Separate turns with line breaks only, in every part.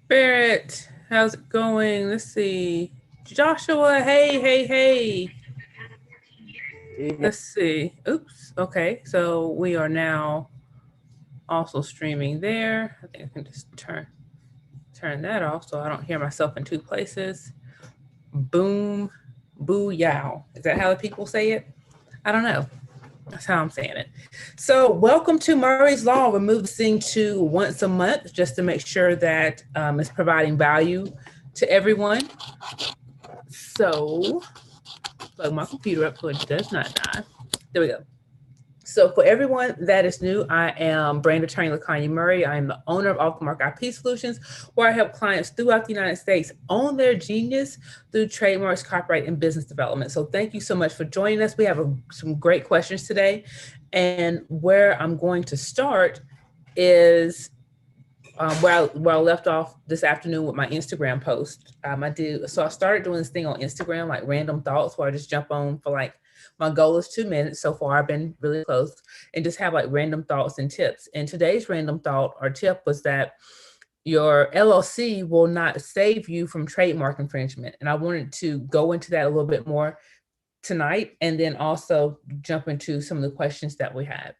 Barrett, how's it going? Let's see. Joshua, hey.
Evening.
Let's see. Oops. Okay, so we are now also streaming there. I think I can just turn that off so I don't hear myself in two places. Boom, boo yow. Is that how the people say it? I don't know. That's how I'm saying it. So, welcome to Murray's Law. We move this thing to once a month just to make sure that it's providing value to everyone. So, plug my computer up so it does not die. There we go. So, for everyone that is new, I am brand attorney LaConya Murray. I am the owner of Off-the-Mark IP Solutions, where I help clients throughout the United States own their genius through trademarks, copyright, and business development. So, thank you so much for joining us. We have some great questions today. And where I'm going to start is where I left off this afternoon with my Instagram post. I started doing this thing on Instagram, like random thoughts, where I just jump on for like my goal is 2 minutes. So far, I've been really close, and just have like random thoughts and tips. And today's random thought or tip was that your LLC will not save you from trademark infringement. And I wanted to go into that a little bit more tonight, and then also jump into some of the questions that we had.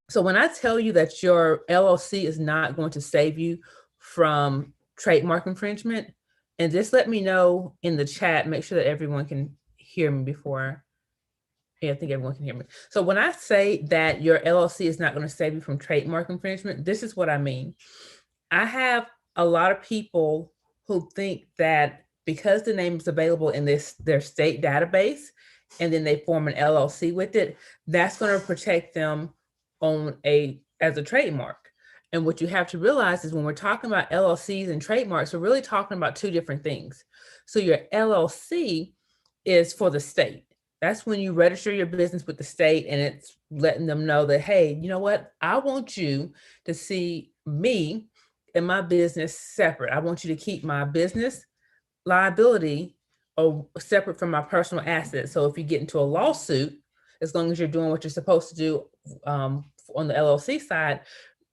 So when I tell you that your LLC is not going to save you from trademark infringement, and just let me know in the chat, make sure that everyone can hear me before. Yeah, I think everyone can hear me. So when I say that your LLC is not going to save you from trademark infringement, this is what I mean. I have a lot of people who think that because the name is available in their state database, and then they form an LLC with it, that's going to protect them as a trademark. And what you have to realize is when we're talking about LLCs and trademarks, we're really talking about two different things. So your LLC is for the state. That's when you register your business with the state, and it's letting them know that, hey, you know what? I want you to see me and my business separate. I want you to keep my business liability or separate from my personal assets. So if you get into a lawsuit, as long as you're doing what you're supposed to do on the LLC side,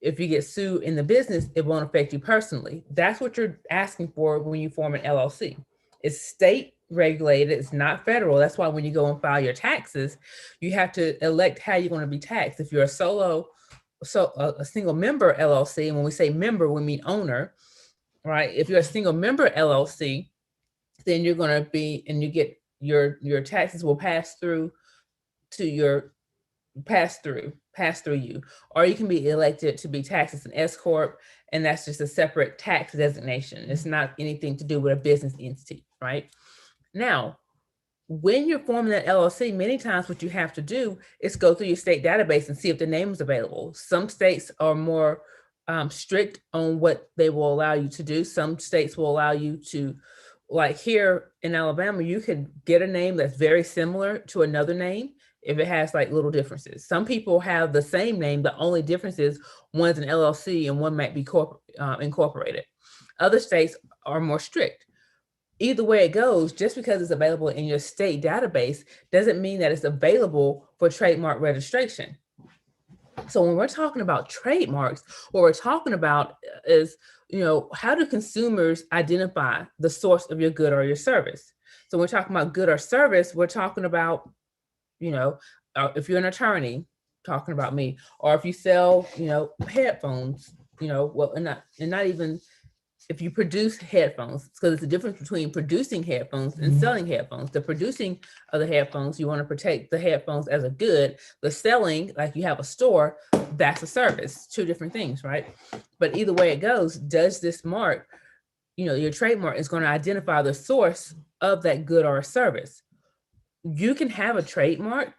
if you get sued in the business, it won't affect you personally. That's what you're asking for when you form an LLC. It's state regulated, it's not federal. That's why when you go and file your taxes, you have to elect how you're going to be taxed. If you're a single member LLC, and when we say member, we mean owner, right? If you're a single member LLC, then you're going to be, and you get your taxes will pass through to your pass through you, or you can be elected to be taxed as an S corp, and that's just a separate tax designation. It's not anything to do with a business entity, right? Now, when you're forming that LLC, many times what you have to do is go through your state database and see if the name is available. Some states are more strict on what they will allow you to do. Some states will allow you to, like here in Alabama, you can get a name that's very similar to another name if it has like little differences. Some people have the same name, the only difference is one's an LLC and one might be incorporated. Other states are more strict. Either way it goes, just because it's available in your state database doesn't mean that it's available for trademark registration. So when we're talking about trademarks, what we're talking about is, how do consumers identify the source of your good or your service? So when we're talking about good or service, we're talking about, if you're an attorney, talking about me, or if you sell, headphones, well, and not even if you produce headphones, because it's a difference between producing headphones and selling headphones. The producing of the headphones, you want to protect the headphones as a good. The selling, like you have a store, that's a service. Two different things, right? But either way it goes, does this mark, your trademark is going to identify the source of that good or service. You can have a trademark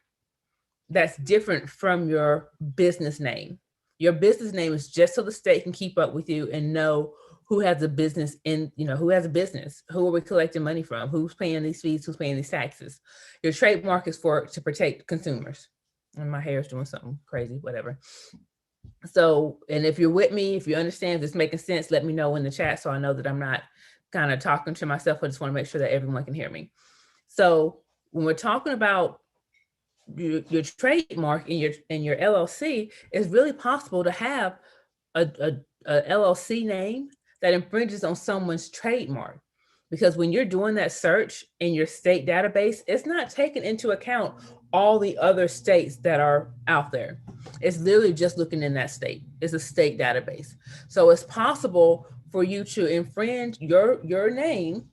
that's different from your business name. Your business name is just so the state can keep up with you and know who has a business who has a business, who are we collecting money from, who's paying these fees, who's paying these taxes. Your trademark is to protect consumers. And my hair is doing something crazy, whatever. So, and if you're with me, if you understand, if it's making sense, let me know in the chat so I know that I'm not kind of talking to myself. I just want to make sure that everyone can hear me. So when we're talking about your trademark in your LLC, it's really possible to have a LLC name that infringes on someone's trademark. Because when you're doing that search in your state database, it's not taking into account all the other states that are out there. It's literally just looking in that state. It's a state database. So it's possible for you to infringe your name,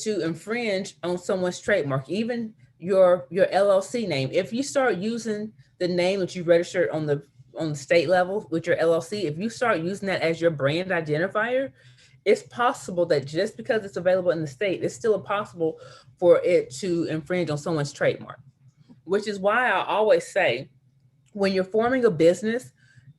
to infringe on someone's trademark, even your LLC name. If you start using the name that you registered on the state level with your LLC, if you start using that as your brand identifier, it's possible that just because it's available in the state, it's still possible for it to infringe on someone's trademark, which is why I always say, when you're forming a business,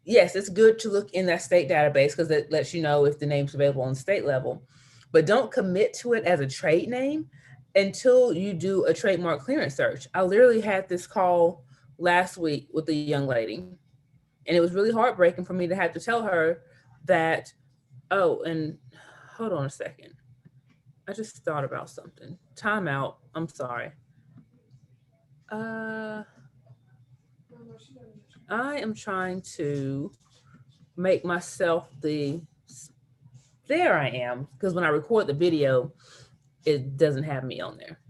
yes, it's good to look in that state database because it lets you know if the name's available on the state level, but don't commit to it as a trade name until you do a trademark clearance search. I literally had this call last week with a young lady, and it was really heartbreaking for me to have to tell her that, oh, and hold on a second. I just thought about something. Time out. I'm sorry. I am trying to make myself there I am, because when I record the video, it doesn't have me on there.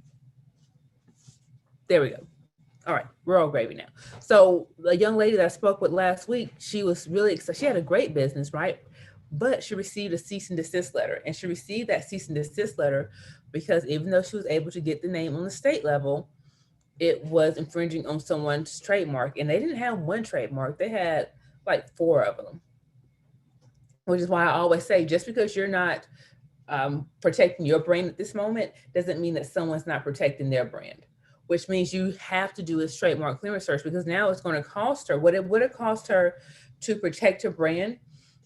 There we go. All right, we're all gravy now. So the young lady that I spoke with last week, she was really excited. She had a great business, right? But she received a cease and desist letter. And she received that cease and desist letter because even though she was able to get the name on the state level, it was infringing on someone's trademark. And they didn't have one trademark. They had like 4 of them, which is why I always say, just because you're not protecting your brand at this moment doesn't mean that someone's not protecting their brand, which means you have to do a trademark clearance search, because now it's going to cost her what it would have cost her to protect her brand.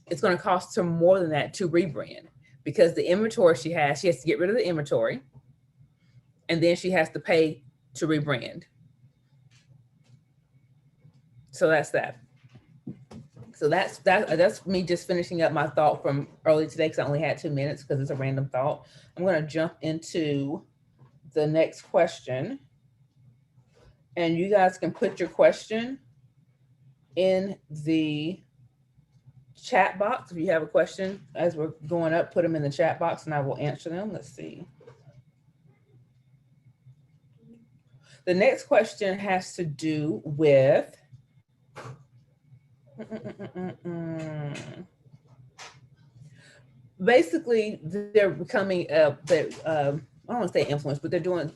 It's going to cost her more than that to rebrand, because the inventory she has to get rid of the inventory, and then she has to pay to rebrand. So that's that. So that's me just finishing up my thought from early today, because I only had 2 minutes because it's a random thought. I'm going to jump into the next question, and you guys can put your question in the chat box. If you have a question as we're going up, put them in the chat box and I will answer them. Let's see. The next question has to do with basically they're becoming I don't want to say influence, but they're doing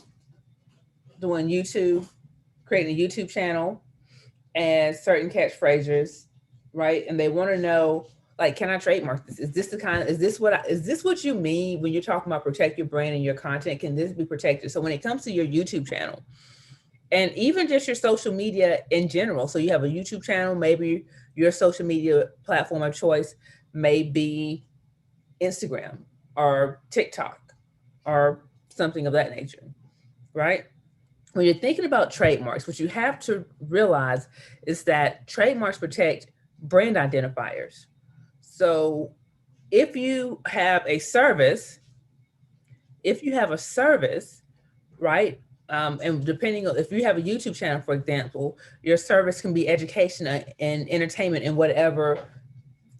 YouTube, creating a YouTube channel and certain catchphrases, right? And they want to know, like, can I trademark this? Is this what you mean when you're talking about protect your brand and your content? Can this be protected? So when it comes to your YouTube channel, and even just your social media in general, so you have a YouTube channel, maybe your social media platform of choice may be Instagram or TikTok or something of that nature, right? When you're thinking about trademarks, what you have to realize is that trademarks protect brand identifiers. So if you have a service, right? And depending on if you have a YouTube channel, for example, your service can be education and entertainment in whatever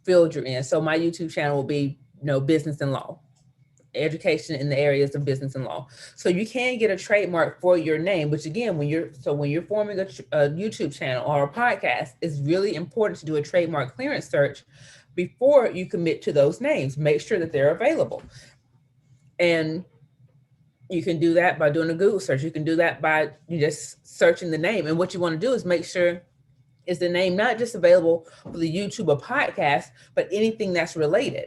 field you're in. So my YouTube channel will be, business and law, education in the areas of business and law. So you can get a trademark for your name, which again, when you're forming a YouTube channel or a podcast, it's really important to do a trademark clearance search before you commit to those names. Make sure that they're available. And you can do that by doing a Google search. You can do that by just searching the name. And what you want to do is make sure is the name not just available for the YouTube or podcast, but anything that's related,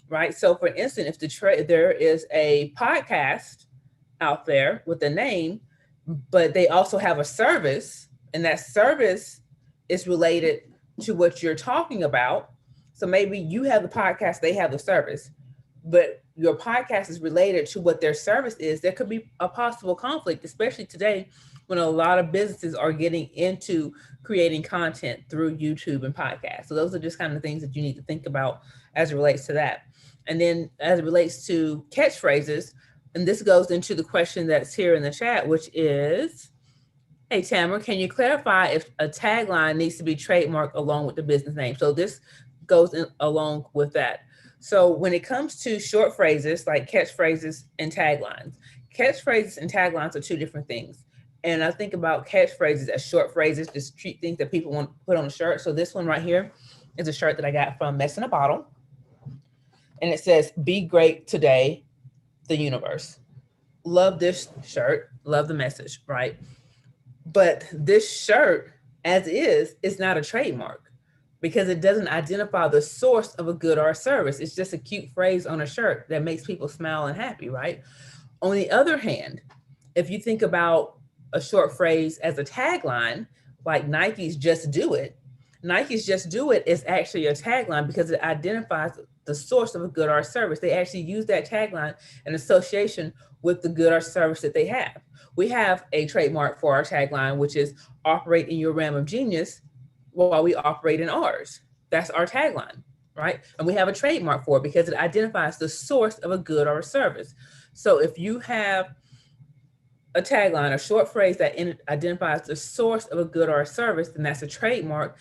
right? So for instance, if there is a podcast out there with a name, but they also have a service, and that service is related to what you're talking about. So maybe you have the podcast, they have the service, but your podcast is related to what their service is. There could be a possible conflict, especially today when a lot of businesses are getting into creating content through YouTube and podcasts. So those are just kind of things that you need to think about as it relates to that. And then as it relates to catchphrases, and this goes into the question that's here in the chat, which is, hey, Tamara, can you clarify if a tagline needs to be trademarked along with the business name? So this goes in along with that. So when it comes to short phrases like catchphrases and taglines, catchphrases and taglines are two different things. And I think about catchphrases as short phrases, just treat things that people want to put on a shirt. So this one right here is a shirt that I got from Mess in a Bottle. And it says, "Be great today, the universe." Love this shirt, love the message, right? But this shirt, as is not a trademark because it doesn't identify the source of a good or a service. It's just a cute phrase on a shirt that makes people smile and happy, right? On the other hand, if you think about a short phrase as a tagline, like Nike's "Just Do It," Nike's "Just Do It" is actually a tagline because it identifies the source of a good or a service. They actually use that tagline in association with the good or service that they have. We have a trademark for our tagline, which is "Operate in your realm of genius while we operate in ours." That's our tagline, right? And we have a trademark for it because it identifies the source of a good or a service. So if you have a tagline, a short phrase that identifies the source of a good or a service, then that's a trademark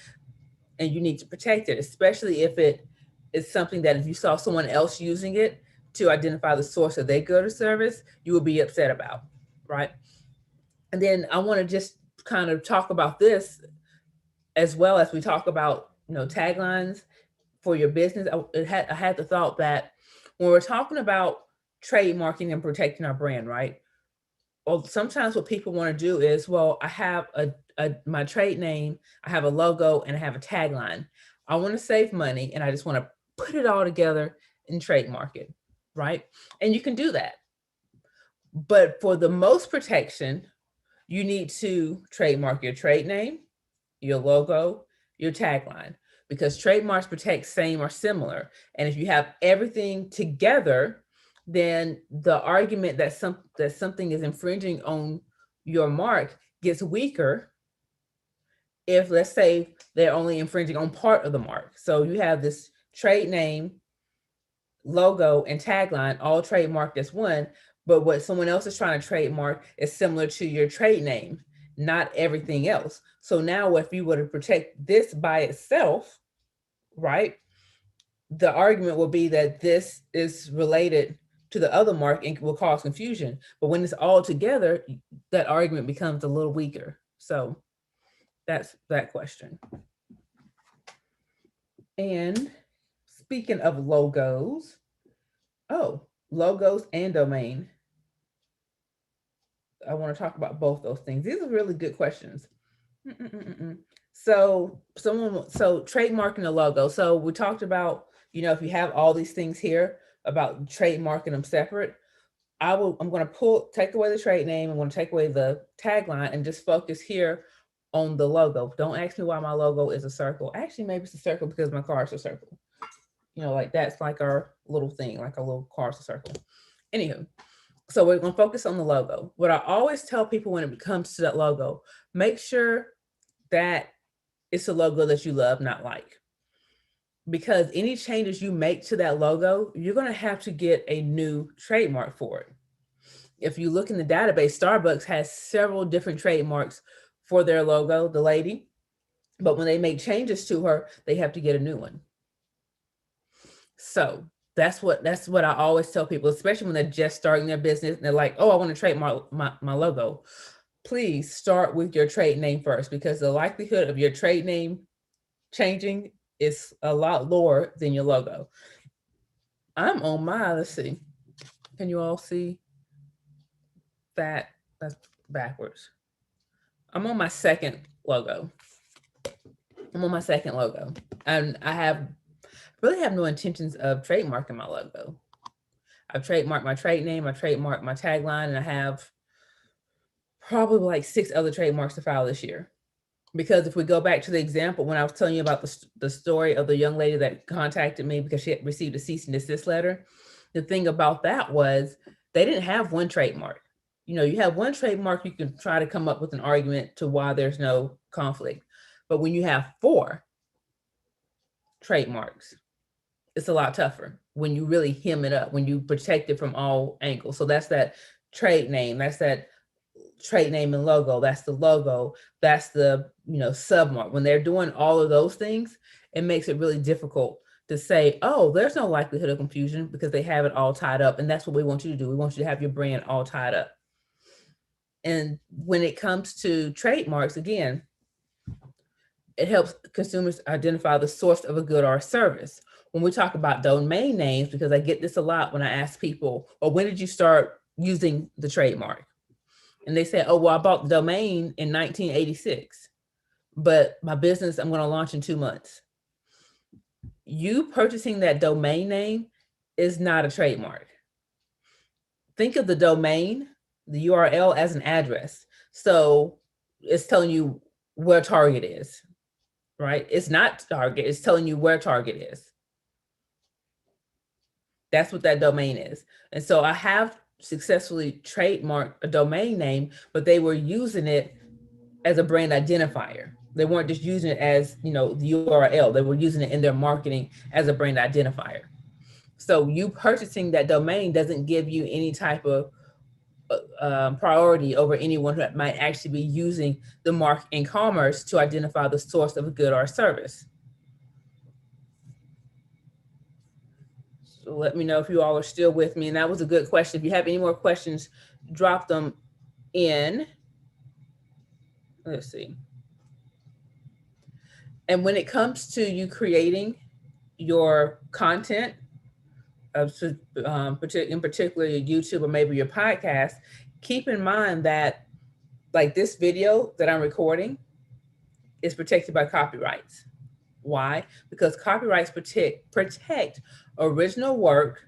and you need to protect it, especially if it is something that if you saw someone else using it to identify the source of their good or service, you would be upset about, right? And then I want to just kind of talk about this as well as we talk about, taglines for your business. I had the thought that when we're talking about trademarking and protecting our brand, right? Well, sometimes what people want to do is, well, I have my trade name, I have a logo, and I have a tagline. I want to save money, and I just want to put it all together and trademark it, right? And you can do that. But for the most protection, you need to trademark your trade name, your logo, your tagline, because trademarks protect same or similar. And if you have everything together, then the argument that something is infringing on your mark gets weaker if, let's say, they're only infringing on part of the mark. So you have this trade name, logo, and tagline all trademarked as one, but what someone else is trying to trademark is similar to your trade name, not everything else. So now if you were to protect this by itself, right, the argument will be that this is related to the other mark and will cause confusion. But when it's all together, that argument becomes a little weaker. So that's that question. And speaking of logos, logos and domain. I want to talk about both those things. These are really good questions. So trademarking a logo. So we talked about, if you have all these things here about trademarking them separate, I'm going to take away the trade name. I'm going to take away the tagline and just focus here on the logo. Don't ask me why my logo is a circle. Actually, maybe it's a circle because my car is a circle. Like that's like our little thing, like a little car is a circle. Anywho, so we're going to focus on the logo. What I always tell people when it comes to that logo, make sure that it's a logo that you love, not like. Because any changes you make to that logo, you're going to have to get a new trademark for it. If you look in the database, Starbucks has several different trademarks for their logo, the lady. But when they make changes to her, they have to get a new one. So that's what I always tell people, especially when they're just starting their business and they're like, oh, I want to trademark my logo. Please start with your trade name first, because the likelihood of your trade name changing is a lot lower than your logo. I'm on my, let's see. Can you all see that? That's backwards. I'm on my second logo. And I really have no intentions of trademarking my logo. I've trademarked my trade name, I trademarked my tagline, and I have probably like 6 other trademarks to file this year. Because if we go back to the example, when I was telling you about the story of the young lady that contacted me because she had received a cease and desist letter, the thing about that was they didn't have one trademark. You have one trademark, you can try to come up with an argument to why there's no conflict. But when you have 4 trademarks, it's a lot tougher when you really hem it up, when you protect it from all angles. So that's that trade name, that's that trade name and logo, that's the logo, that's the submark. When they're doing all of those things, it makes it really difficult to say, oh, there's no likelihood of confusion because they have it all tied up. And that's what we want you to do. We want you to have your brand all tied up. And when it comes to trademarks, again, it helps consumers identify the source of a good or a service. When we talk about domain names, because I get this a lot when I ask people, well, when did you start using the trademark? And they say, oh, well, I bought the domain in 1986, but my business I'm going to launch in 2 months. You purchasing that domain name is not a trademark. Think of the domain, the URL, as an address. So it's telling you where Target is, right? It's not Target, it's telling you where Target is. That's what that domain is. And so I have successfully trademarked a domain name, but they were using it as a brand identifier. They weren't just using it as, the URL. They were using it in their marketing as a brand identifier. So you purchasing that domain doesn't give you any type of priority over anyone who might actually be using the mark in commerce to identify the source of a good or a service. So let me know if you all are still with me. And that was a good question. If you have any more questions, drop them in. Let's see. And when it comes to you creating your content, in particular your YouTube or maybe your podcast, keep in mind that like this video that I'm recording is protected by copyrights. Why? Because copyrights protect original work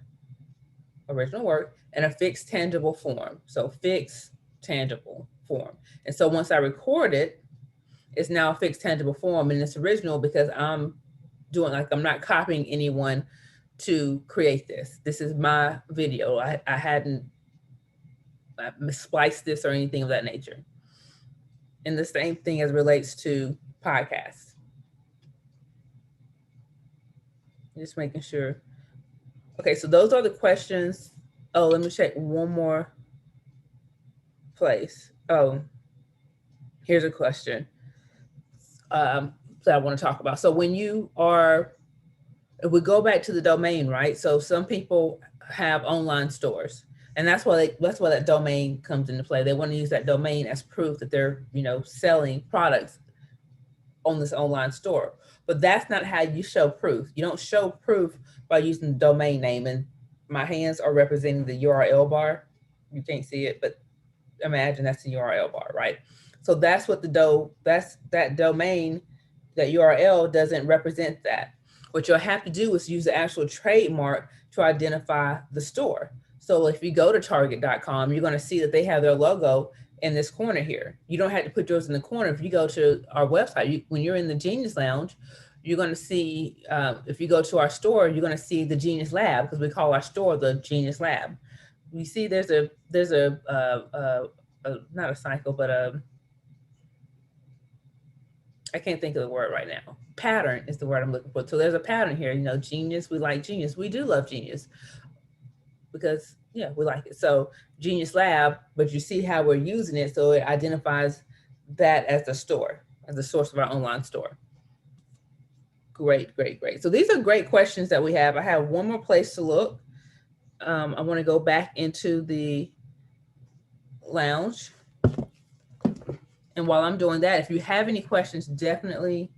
in a fixed tangible form. So fixed tangible form. And so once I record it, it's now a fixed tangible form and it's original because I'm not copying anyone to create this. This is my video. I hadn't spliced this or anything of that nature. And the same thing as relates to podcasts. Just making sure. Okay, so those are the questions. Oh, let me check one more place. Oh, here's a question that I want to talk about. So when you are, if we go back to the domain, right? So some people have online stores, and that's why that domain comes into play. They want to use that domain as proof that they're, selling products on this online store. But that's not how you show proof. You don't show proof by using the domain name. And my hands are representing the URL bar. You can't see it, but imagine that's the URL bar, right? So that's what that domain, that URL doesn't represent that. What you'll have to do is use the actual trademark to identify the store. So if you go to target.com, you're going to see that they have their logo in this corner here. You don't have to put yours in the corner. If you go to our website, when you're in the Genius Lounge, you're going to see, if you go to our store, you're going to see the Genius Lab, because we call our store the Genius Lab. You see there's not a cycle, but I can't think of the word right now. Pattern is the word I'm looking for. So there's a pattern here, Genius, we like Genius. We do love Genius because, yeah, we like it. So Genius Lab, but you see how we're using it. So it identifies that as the store, as the source of our online store. Great, great, great. So these are great questions that we have. I have one more place to look. I want to go back into the lounge. And while I'm doing that, if you have any questions, definitely.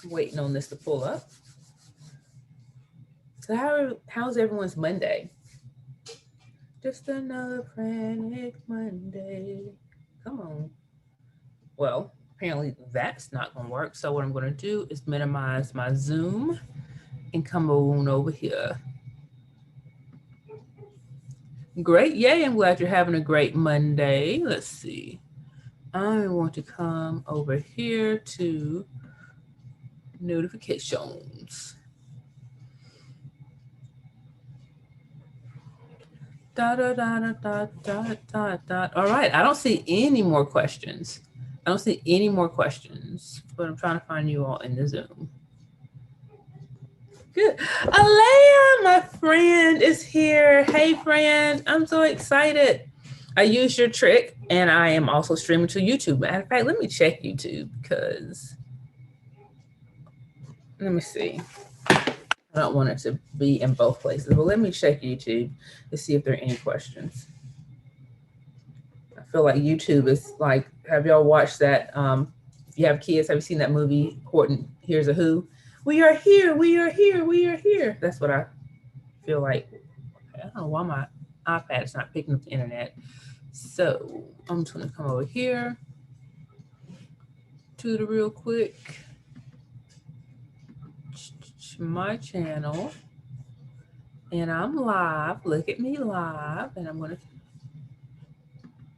I'm waiting on this to pull up. So how's everyone's Monday? Just another frantic Monday. Come on. Well, apparently that's not going to work. So what I'm going to do is minimize my Zoom and come on over here. Great. Yay. I'm glad you're having a great Monday. Let's see. I want to come over here to notifications. All right. I don't see any more questions. But I'm trying to find you all in the Zoom. Good. Alea, my friend, is here. Hey, friend. I'm so excited. I used your trick, and I am also streaming to YouTube. Matter of fact, let me check YouTube because let me see. I don't want it to be in both places, but let me check YouTube to see if there are any questions. I feel like YouTube is like, have y'all watched that? If you have kids, have you seen that movie, Horton, Here's a Who? We are here, we are here, we are here. That's what I feel like. I don't know why my iPad is not picking up the internet. So I'm just gonna come over here to the real quick, my channel, and I'm live. Look at me live, and I'm gonna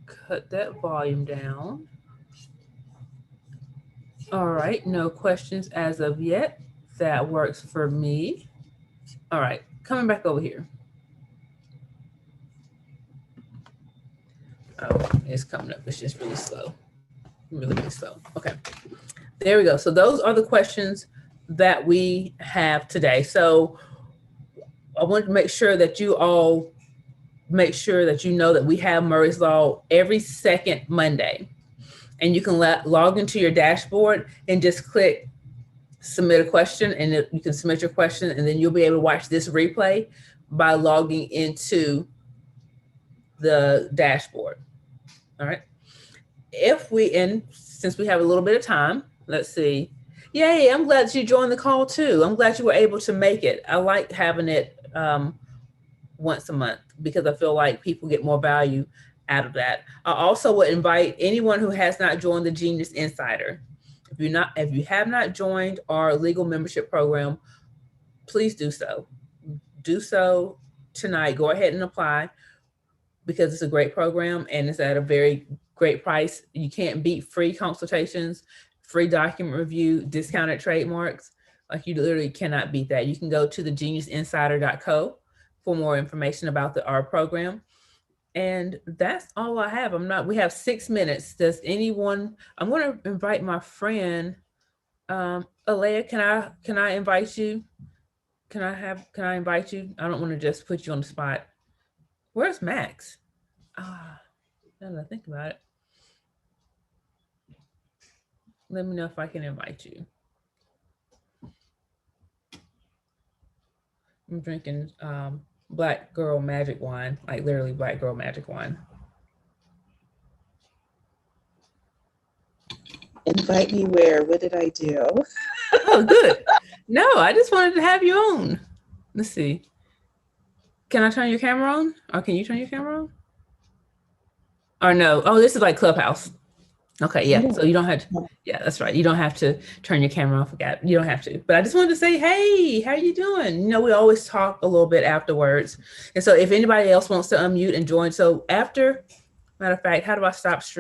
cut that volume down. All right, no questions as of yet. That works for me. All right, coming back over here. Oh, it's coming up. It's just really slow. Really, really slow. Okay, there we go. So those are the questions that we have today. So I want to make sure that you all make sure that you know that we have Murray's Law every second Monday. And you can log into your dashboard and just click submit a question, and you can submit your question, and then you'll be able to watch this replay by logging into the dashboard. All right. Since we have a little bit of time, let's see. Yay, I'm glad that you joined the call too. I'm glad you were able to make it. I like having it once a month because I feel like people get more value out of that. I also would invite anyone who has not joined the Genius Insider. If you have not joined our legal membership program, please do so. Do so tonight. Go ahead and apply because it's a great program and it's at a very great price. You can't beat free consultations, free document review, discounted trademarks. Like you literally cannot beat that. You can go to thegeniusinsider.co for more information about our program. And that's all I have. We have 6 minutes. Does anyone, I'm going to invite my friend, Alea, can I invite you? Can I invite you? I don't want to just put you on the spot. Where's Max? Now that I think about it. Let me know if I can invite you. I'm drinking Black Girl Magic wine, like literally Black Girl Magic wine.
Invite me where? What did I do?
Oh, good. No, I just wanted to have you on. Let's see. Can I turn your camera on? Or can you turn your camera on? Or no? Oh, this is like Clubhouse. Okay, yeah. So you don't have to, yeah, that's right. You don't have to turn your camera off. You don't have to. But I just wanted to say, hey, how you doing? You know, we always talk a little bit afterwards. And so if anybody else wants to unmute and join. So after, matter of fact, how do I stop streaming?